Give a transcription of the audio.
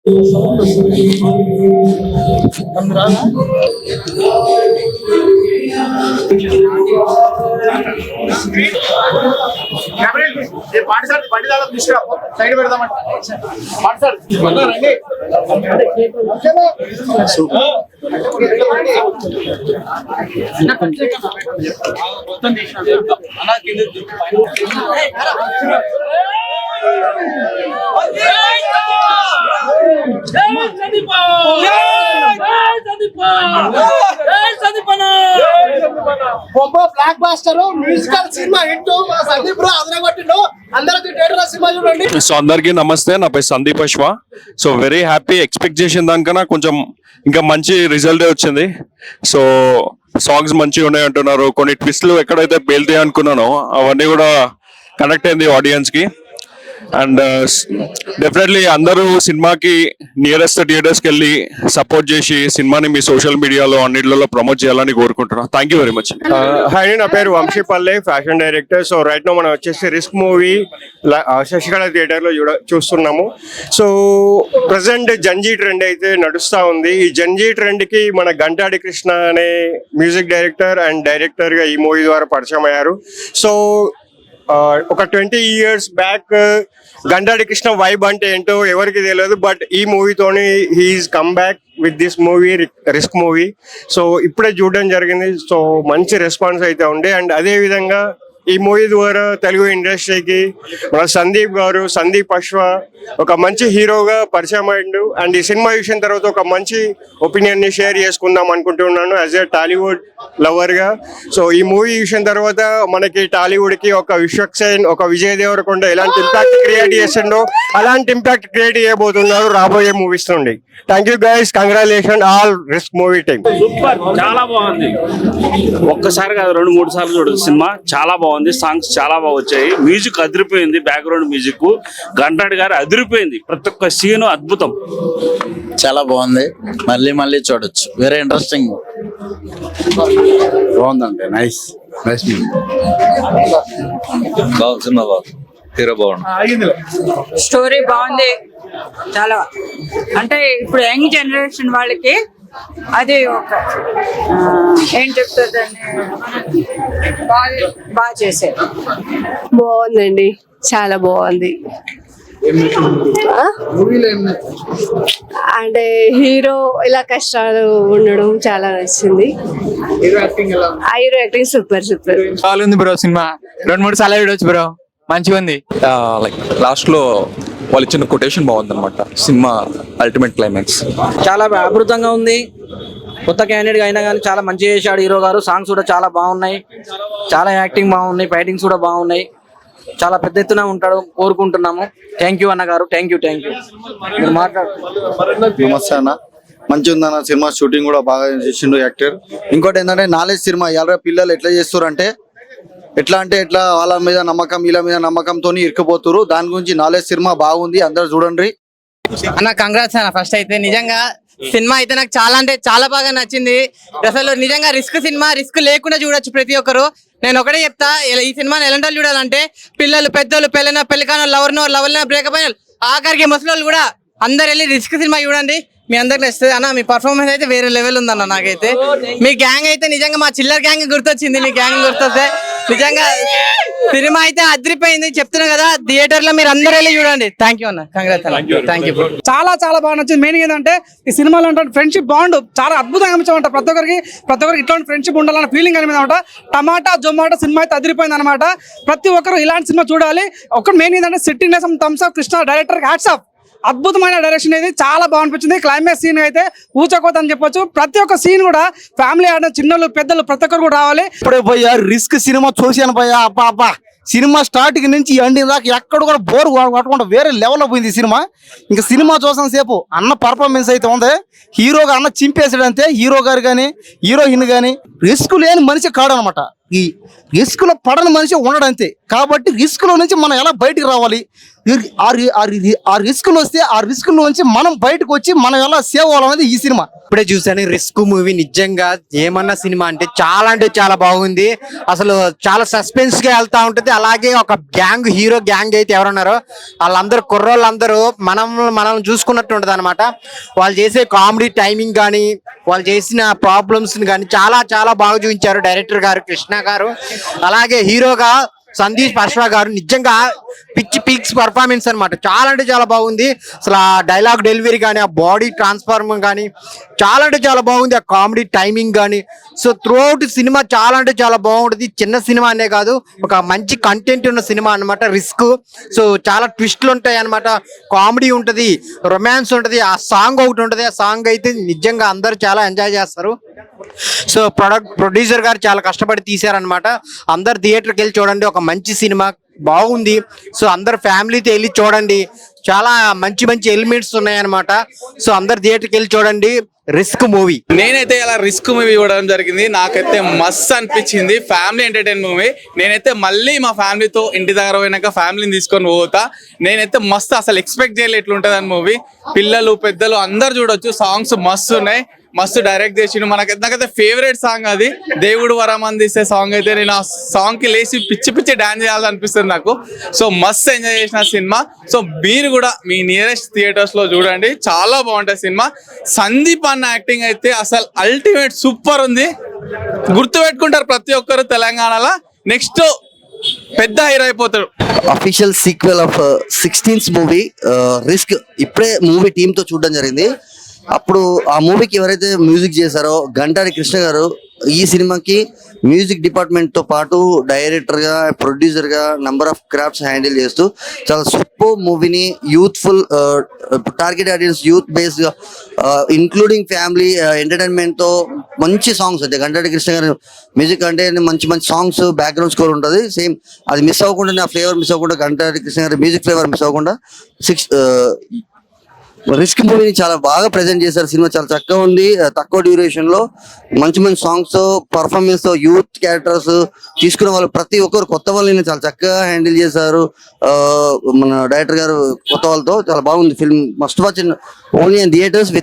Side పెడదామంటే blockbuster musical cinema hit Sandeep bro అదరగొట్టిండు. అందరికి థియేటర్ సినిమా చూడండి. సో అందరికి నమస్తే, నా పేరు సందీప్ అశ్వ. So very happy. ఎక్స్పెక్ట్ చేసిన దానికన్నా కొంచెం ఇంకా మంచి రిజల్ట్ వచ్చింది. సో సాంగ్స్ మంచిగా ఉన్నాయి అంటున్నారు. కొన్ని ట్విస్ట్లు ఎక్కడైతే పేలుతాయి అనుకున్నానో అవన్నీ కూడా కనెక్ట్ అయింది ఆడియన్స్ కి. అండ్ డెఫినెట్లీ అందరూ సినిమాకి నియరెస్ట్ థియేటర్స్కి వెళ్ళి సపోర్ట్ చేసి సినిమాని మీ సోషల్ మీడియాలో అన్నిటిలో ప్రమోట్ చేయాలని కోరుకుంటున్నాను. Thank you very much. Hi, నా పేరు Vamshipalle, fashion director. So right now మనం వచ్చేసి రిస్క్ మూవీ శశికళ థియేటర్ లో చూస్తున్నాము. సో ప్రజెంట్ జంజీ ట్రెండ్ అయితే నడుస్తూ ఉంది. ఈ జంజీ ట్రెండ్ కి మన గంటాడి కృష్ణ అనే మ్యూజిక్ డైరెక్టర్ అండ్ డైరెక్టర్ గా ఈ మూవీ ద్వారా పరిచయం అయ్యారు. సో ఒక 20 years back Ghantadi Krishna vibe అంటే ఏంటో ఎవరికి తెలియదు. బట్ ఈ మూవీతోని he's come back with this movie, risk movie. So ఇప్పుడే చూడడం జరిగింది. సో మంచి రెస్పాన్స్ అయితే ఉంది. అండ్ అదే విధంగా ఈ మూవీ ద్వారా తెలుగు ఇండస్ట్రీకి మన సందీప్ అశ్వ ఒక మంచి హీరోగా పరిచయం అయ్యిండు. అండ్ ఈ సినిమా చూసిన తర్వాత ఒక మంచి ఒపీనియన్ ని షేర్ చేసుకుందాం అనుకుంటున్నాను యాజ్ ఏ టాలీవుడ్ లవర్ గా. సో ఈ మూవీ చూసిన తర్వాత మనకి టాలీవుడ్ కి ఒక విశ్వక్సేన్, ఒక విజయ్ దేవరకొండ ఎలాంటి ఇంపాక్ట్ క్రియేట్ చేసిండో అలాంటి ఇంపాక్ట్ క్రియేట్ చేయబోతున్నారు రాబోయే మూవీస్ నుండి. Thank you guys, congratulation all risk movie team. Super, చాలా బాగుంది. ఒక్కసారి కాదు 2-3 సార్లు చూడదు సినిమా. చాలా బాగుంది. సాంగ్స్ చాలా బాగా వచ్చాయి. మ్యూజిక్ అదిరిపోయింది. బ్యాక్గ్రౌండ్ మ్యూజిక్ గంటాడి గారు అదిరిపోయింది. ప్రతి ఒక్క సీన్ అద్భుతం. చాలా బాగుంది. మళ్ళీ చూడొచ్చు. Very interesting. బాగుందండి. నైస్ బాగుంది సినిమా. బాగుంది. హీరో బాగుంది. స్టోరీ బాగుంది. చాలా అంటే ఇప్పుడు యంగ్ జనరేషన్ వాళ్ళకి అది ఒక ఏం చెప్తుందండి, బాగా చేశారు. బాగుందండి, చాలా బాగుంది. అంటే హీరో ఇలా కష్టాలు ఉండడం చాలా నచ్చింది. Hero acting super. బాగుంది బ్రో. సినిమా 2-3 సార్లు చూడొచ్చు బ్రో. మంచిగా ఉంది. లైక్ లాస్ట్ లో వాళ్ళు ఇచ్చిన కొటేషన్ బాగుంది అనమాట. సినిమా అల్టిమేట్ క్లైమాక్స్ చాలా అద్భుతంగా ఉంది. కొత్త క్యాండిడేట్ అయినా కానీ చాలా మంచిగా చేశాడు హీరో గారు. సాంగ్స్ కూడా చాలా బాగున్నాయి. చాలా యాక్టింగ్ బాగున్నాయి. ఫైటింగ్స్ కూడా బాగున్నాయి. చాలా పెద్ద ఎత్తున ఉంటాడు కోరుకుంటున్నాము. థ్యాంక్ యూ అన్నగారు. Thank you. మీరు మాట్లాడు. నమస్తే అన్న. మంచిగా ఉందన్న సినిమా. షూటింగ్ కూడా బాగా చేసిండు యాక్టర్. ఇంకోటి ఏంటంటే నాలెడ్జ్ సినిమా. ఇవాళ పిల్లలు ఎట్లా చేస్తారంటే ఎట్లా వాళ్ళ మీద నమ్మకం వీళ్ళ మీద నమ్మకంతో ఇరుక్కుపోతున్నారు. దాని గురించి నాలెడ్జ్ సినిమా బాగుంది. అందరు చూడండి అన్న. కంగ్రాట్స్ అన్న. ఫస్ట్ అయితే నిజంగా సినిమా అయితే నాకు చాలా అంటే చాలా బాగా నచ్చింది. అసలు నిజంగా రిస్క్ సినిమా. రిస్క్ లేకుండా చూడొచ్చు ప్రతి ఒక్కరు. నేను ఒకటే చెప్తా, ఈ సినిమాని ఎలాంటి చూడాలంటే పిల్లలు, పెద్దలు, పెళ్ళికానో, లవర్నో, బ్రేకప్ అయిన ఆఖరికి ముసలి కూడా అందరు వెళ్ళి రిస్క్ సినిమా చూడండి. మీ అందరికి నచ్చుతుంది అన్న. మీ పర్ఫార్మెన్స్ అయితే వేరే లెవెల్ ఉందన్న. నాకైతే మీ గ్యాంగ్ అయితే నిజంగా మా చిల్లర్ గ్యాంగ్ గుర్తొచ్చింది. మీ గ్యాంగ్ గుర్తొస్తే నిజంగా సినిమా అయితే అదిరిపోయింది. చెప్తున్నా కదా, థియేటర్ లో మీరు అందరూ వెళ్ళి చూడండి. థ్యాంక్ యూ అన్న. కంగ్రాట్స్. Thank you. చాలా బాగా నచ్చింది. మెయిన్ ఏంటంటే ఈ సినిమాలో అంటే ఫ్రెండ్షిప్ బాండ్ చాలా అద్భుతంగా అనిపించమంట. ప్రతి ఒక్కరికి ఇట్లాంటి ఫ్రెండ్షిప్ ఉండాలన్న ఫీలింగ్ అనిపించమంట. టమాటా జొమాటో సినిమా అయితే అదిరిపోయింది అనమాట. ప్రతి ఒక్కరు ఇలాంటి సినిమా చూడాలి. ఒక మెయిన్ ఏంటంటే sitting thumbs up Krishna director hats off. అద్భుతమైన డైరెక్షన్ ఇది. చాలా బాగా అనిపించింది. క్లైమాక్స్ సీన్ అయితే ఊచకోత అని చెప్పొచ్చు. ప్రతి ఒక్క సీన్ కూడా ఫ్యామిలీ ఆడిన చిన్నలు, పెద్దలు ప్రతి ఒక్కరు కూడా రావాలి. ఇప్పుడే పోయా రిస్క్ సినిమా చూసాను పోయా. అబ్బా సినిమా స్టార్టింగ్ నుంచి ఎండింగ్ దాకా ఎక్కడ కూడా బోర్ కొట్టకుండా వేరే లెవెల్లో పోయింది సినిమా. ఇంకా సినిమా చూసిన సేపు అన్న పర్ఫార్మెన్స్ అయితే ఉంది. హీరోగా అన్న చింపేసాడంతే. హీరో గారు కానీ హీరోయిన్ కానీ రిస్క్ లేని మనిషి కాడనమాట. ఈ రిస్క్ లో పడని మనిషి ఉండడంతే. కాబట్టి రిస్క్ లో నుంచి మనం ఎలా బయటికి రావాలి, ఆ రిస్క్ వస్తే ఆ రిస్క్ నుంచి మనం బయటకు వచ్చి మనం ఎలా సేవ్ అవ్వాలనేది ఈ సినిమా. ఇప్పుడే చూసాను రిస్క్ మూవీ. నిజంగా ఏమన్నా సినిమా అంటే చాలా బాగుంది. అసలు చాలా సస్పెన్స్ గా వెళ్తా ఉంటుంది. అలాగే ఒక గ్యాంగ్, హీరో గ్యాంగ్ అయితే ఎవరున్నారో వాళ్ళందరూ కుర్రోళ్ళందరూ మనం చూసుకున్నట్టు ఉంటుంది అనమాట. వాళ్ళు చేసే కామెడీ టైమింగ్ కానీ వాళ్ళు చేసిన ప్రాబ్లమ్స్ కానీ చాలా బాగా చూపించారు డైరెక్టర్ గారు కృష్ణ గారు. అలాగే హీరోగా సందీప్ అశ్వ గారు నిజంగా పిచ్ పీక్స్ పర్ఫార్మెన్స్ అనమాట. చాలా బాగుంది. అసలు ఆ డైలాగ్ డెలివరీ కానీ, ఆ బాడీ ట్రాన్స్ఫార్మ్ కానీ చాలా బాగుంది. ఆ కామెడీ టైమింగ్ కానీ. సో త్రూ అవుట్ సినిమా చాలా బాగుంటుంది. చిన్న సినిమా అనే కాదు, ఒక మంచి కంటెంట్ ఉన్న సినిమా అనమాట రిస్క్. సో చాలా ట్విస్ట్లు ఉంటాయి అనమాట. కామెడీ ఉంటుంది, రొమాన్స్ ఉంటుంది, ఆ సాంగ్ ఒకటి ఉంటుంది. ఆ సాంగ్ అయితే నిజంగా అందరూ చాలా ఎంజాయ్ చేస్తారు. సో ప్రొడ్యూసర్ గారు చాలా కష్టపడి తీశారనమాట. అందరు థియేటర్కి వెళ్ళి చూడండి, ఒక మంచి సినిమా బాగుంది. సో అందరు ఫ్యామిలీతో వెళ్ళి చూడండి, చాలా మంచి ఎలిమెంట్స్ ఉన్నాయన్నమాట. సో అందరు థియేటర్కి వెళ్ళి చూడండి రిస్క్ మూవీ. నేనైతే ఇలా రిస్క్ మూవీ చూడడం జరిగింది. నాకైతే మస్త్ అనిపించింది. Family entertain movie. నేనైతే మళ్ళీ మా ఫ్యామిలీతో ఇంటి దగ్గర పోయినాక ఫ్యామిలీని తీసుకొని పోతా. నేనైతే మస్తు అసలు ఎక్స్పెక్ట్ చేయలేదు ఎట్లుంటుంది మూవీ. పిల్లలు పెద్దలు అందరు చూడొచ్చు. సాంగ్స్ మస్తు ఉన్నాయి, మస్తు డైరెక్ట్ చేసిండు. నాకైతే ఫేవరెట్ సాంగ్ అది దేవుడు వరం అందిస్తే సాంగ్. అయితే నేను ఆ సాంగ్ కి లేచి పిచ్చి డాన్స్ చేయాలనిపిస్తుంది నాకు. సో మస్తు ఎంజాయ్ చేసిన సినిమా. సో మీరు కూడా మీ నియరెస్ట్ థియేటర్స్ లో చూడండి, చాలా బాగుంటుంది సినిమా. సందీప్ అన్న యాక్టింగ్ అయితే అసలు అల్టిమేట్ సూపర్ ఉంది. గుర్తు పెట్టుకుంటారు ప్రతి ఒక్కరు తెలంగాణలో. నెక్స్ట్ పెద్ద హీరో అయిపోతాడు. Official sequel of 16th movie risk ఇప్పుడే మూవీ టీమ్ తో చూడడం జరిగింది. అప్పుడు ఆ మూవీకి ఎవరైతే మ్యూజిక్ చేశారో గంటారి కృష్ణ గారు ఈ సినిమాకి మ్యూజిక్ డిపార్ట్మెంట్ తో పాటు డైరెక్టర్ గా, ప్రొడ్యూసర్ గా నంబర్ ఆఫ్ క్రాఫ్ట్స్ హ్యాండిల్ చేస్తూ చాలా సూపర్ మూవీని youthful target audience youth based గా ఇంక్లూడింగ్ ఫ్యామిలీ ఎంటర్టైన్మెంట్ తో మంచి సాంగ్స్ అయితే గంటారి కృష్ణ గారు మ్యూజిక్ అంటే మంచి సాంగ్స్ బ్యాక్గ్రౌండ్ స్కోర్ ఉంటుంది. సేమ్ అది మిస్ అవ్వకుండా, ఆ ఫ్లేవర్ మిస్ అవ్వకుండా, గంటారి కృష్ణ గారి మ్యూజిక్ ఫ్లేవర్ మిస్ అవ్వకుండా రిస్క్ మూవీని చాలా బాగా ప్రెజెంట్ చేశారు. సినిమా చాలా చక్కగా ఉంది. తక్కువ డ్యూరేషన్ లో మంచి సాంగ్స్ తో, పర్ఫార్మెన్స్ తో, యూత్ క్యారెక్టర్స్ తీసుకున్న వాళ్ళు ప్రతి ఒక్కరు కొత్త వాళ్ళని చాలా చక్కగా హ్యాండిల్ చేశారు. మన డైరెక్టర్ గారు కొత్త వాళ్ళతో చాలా బాగుంది film. Must watch in only in theatres.